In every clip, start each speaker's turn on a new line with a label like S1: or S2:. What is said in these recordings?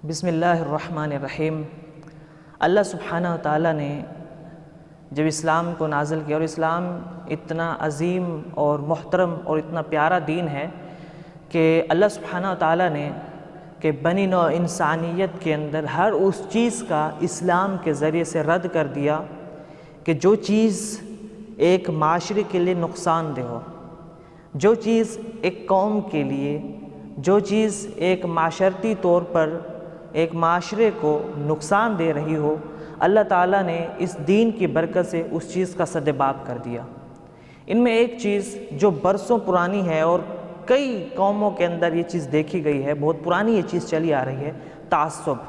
S1: بسم اللہ الرحمن الرحیم۔ اللہ سبحانہ و تعالیٰ نے جب اسلام کو نازل کیا، اور اسلام اتنا عظیم اور محترم اور اتنا پیارا دین ہے کہ اللہ سبحانہ و تعالیٰ نے کہ بنی نوع انسانیت کے اندر ہر اس چیز کا اسلام کے ذریعے سے رد کر دیا کہ جو چیز ایک معاشرے کے لیے نقصان دہ ہو، جو چیز ایک قوم کے لیے، جو چیز ایک معاشرتی طور پر ایک معاشرے کو نقصان دے رہی ہو، اللہ تعالیٰ نے اس دین کی برکت سے اس چیز کا سدباب کر دیا۔ ان میں ایک چیز جو برسوں پرانی ہے اور کئی قوموں کے اندر یہ چیز دیکھی گئی ہے، بہت پرانی یہ چیز چلی آ رہی ہے، تعصب۔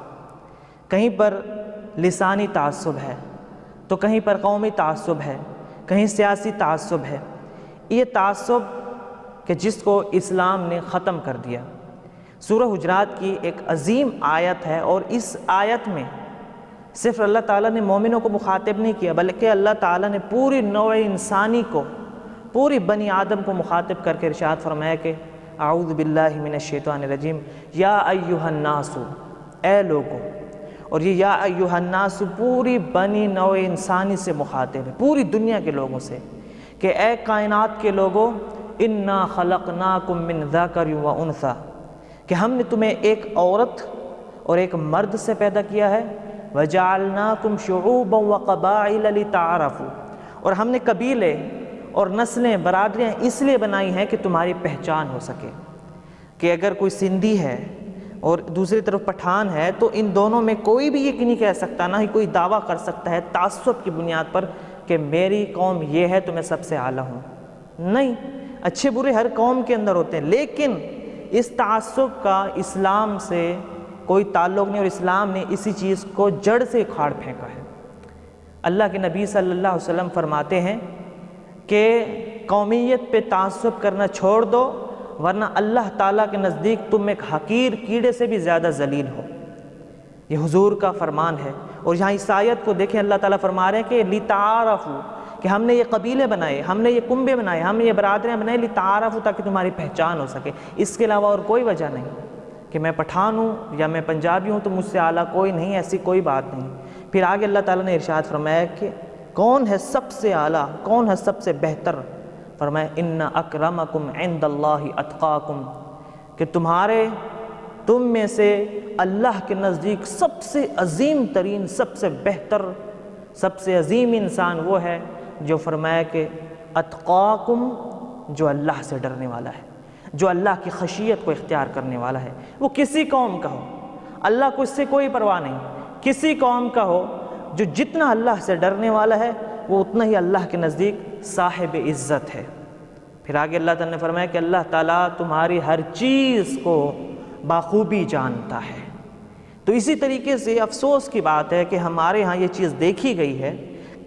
S1: کہیں پر لسانی تعصب ہے تو کہیں پر قومی تعصب ہے، کہیں سیاسی تعصب ہے۔ یہ تعصب کہ جس کو اسلام نے ختم کر دیا۔ سورہ حجرات کی ایک عظیم آیت ہے، اور اس آیت میں صرف اللہ تعالیٰ نے مومنوں کو مخاطب نہیں کیا، بلکہ اللہ تعالیٰ نے پوری نوع انسانی کو، پوری بنی آدم کو مخاطب کر کے ارشاد فرمایا کہ اعوذ باللہ من الشیطان الرجیم، یا ایھا الناس، اے لوگو۔ اور یہ یا ایھا الناس پوری بنی نوع انسانی سے مخاطب ہے، پوری دنیا کے لوگوں سے، کہ اے کائنات کے لوگوں، انا خلقناکم من ذکر و انثی، کہ ہم نے تمہیں ایک عورت اور ایک مرد سے پیدا کیا ہے، وَجَعَلْنَاكُمْ شُعُوبًا وَقَبَائِلَ لِتَعَارَفُوا، اور ہم نے قبیلے اور نسلیں، برادریاں اس لیے بنائی ہیں کہ تمہاری پہچان ہو سکے۔ کہ اگر کوئی سندھی ہے اور دوسری طرف پٹھان ہے تو ان دونوں میں کوئی بھی یہ نہیں کہہ سکتا، نہ ہی کوئی دعویٰ کر سکتا ہے تعصب کی بنیاد پر کہ میری قوم یہ ہے تو میں سب سے اعلیٰ ہوں۔ نہیں، اچھے برے ہر قوم کے اندر ہوتے ہیں، لیکن اس تعصب کا اسلام سے کوئی تعلق نہیں، اور اسلام نے اسی چیز کو جڑ سے اکھاڑ پھینکا ہے۔ اللہ کے نبی صلی اللہ علیہ وسلم فرماتے ہیں کہ قومیت پہ تعصب کرنا چھوڑ دو، ورنہ اللہ تعالیٰ کے نزدیک تم ایک حقیر کیڑے سے بھی زیادہ ذلیل ہو۔ یہ حضور کا فرمان ہے۔ اور یہاں اس آیت کو دیکھیں، اللہ تعالیٰ فرما رہے ہیں کہ لِتَعَارَفُوا، کہ ہم نے یہ قبیلے بنائے، ہم نے یہ کنبے بنائے، ہم نے یہ برادریاں بنائے، لِتَعَارَفُوا، تاکہ تمہاری پہچان ہو سکے۔ اس کے علاوہ اور کوئی وجہ نہیں کہ میں پٹھان ہوں یا میں پنجابی ہوں تو مجھ سے اعلیٰ کوئی نہیں، ایسی کوئی بات نہیں۔ پھر آگے اللہ تعالیٰ نے ارشاد فرمایا کہ کون ہے سب سے اعلیٰ، کون ہے سب سے بہتر؟ فرمایا اِنَّ أَكْرَمَكُمْ عِنْدَ اللَّهِ أَتْقَاكُمْ، کہ تم میں سے اللہ کے نزدیک سب سے عظیم ترین، سب سے بہتر، سب سے عظیم انسان وہ ہے جو فرمایا کہ اتقاکم، جو اللہ سے ڈرنے والا ہے، جو اللہ کی خشیت کو اختیار کرنے والا ہے۔ وہ کسی قوم کا ہو، اللہ کو اس سے کوئی پرواہ نہیں، کسی قوم کا ہو، جو جتنا اللہ سے ڈرنے والا ہے وہ اتنا ہی اللہ کے نزدیک صاحب عزت ہے۔ پھر آگے اللہ تعالیٰ نے فرمایا کہ اللہ تعالیٰ تمہاری ہر چیز کو بخوبی جانتا ہے۔ تو اسی طریقے سے افسوس کی بات ہے کہ ہمارے ہاں یہ چیز دیکھی گئی ہے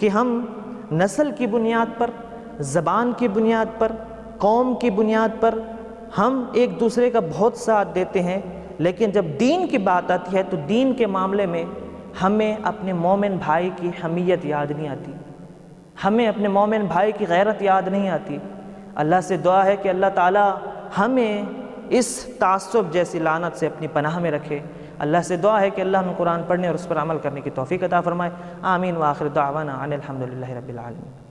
S1: کہ ہم نسل کی بنیاد پر، زبان کی بنیاد پر، قوم کی بنیاد پر ہم ایک دوسرے کا بہت ساتھ دیتے ہیں، لیکن جب دین کی بات آتی ہے تو دین کے معاملے میں ہمیں اپنے مومن بھائی کی حمیت یاد نہیں آتی، ہمیں اپنے مومن بھائی کی غیرت یاد نہیں آتی۔ اللہ سے دعا ہے کہ اللہ تعالیٰ ہمیں اس تعصب جیسی لعنت سے اپنی پناہ میں رکھے۔ اللہ سے دعا ہے کہ اللہ ہمیں قرآن پڑھنے اور اس پر عمل کرنے کی توفیق عطا فرمائے۔ آمین، وآخر دعوانا ان الحمد للہ رب العالمین۔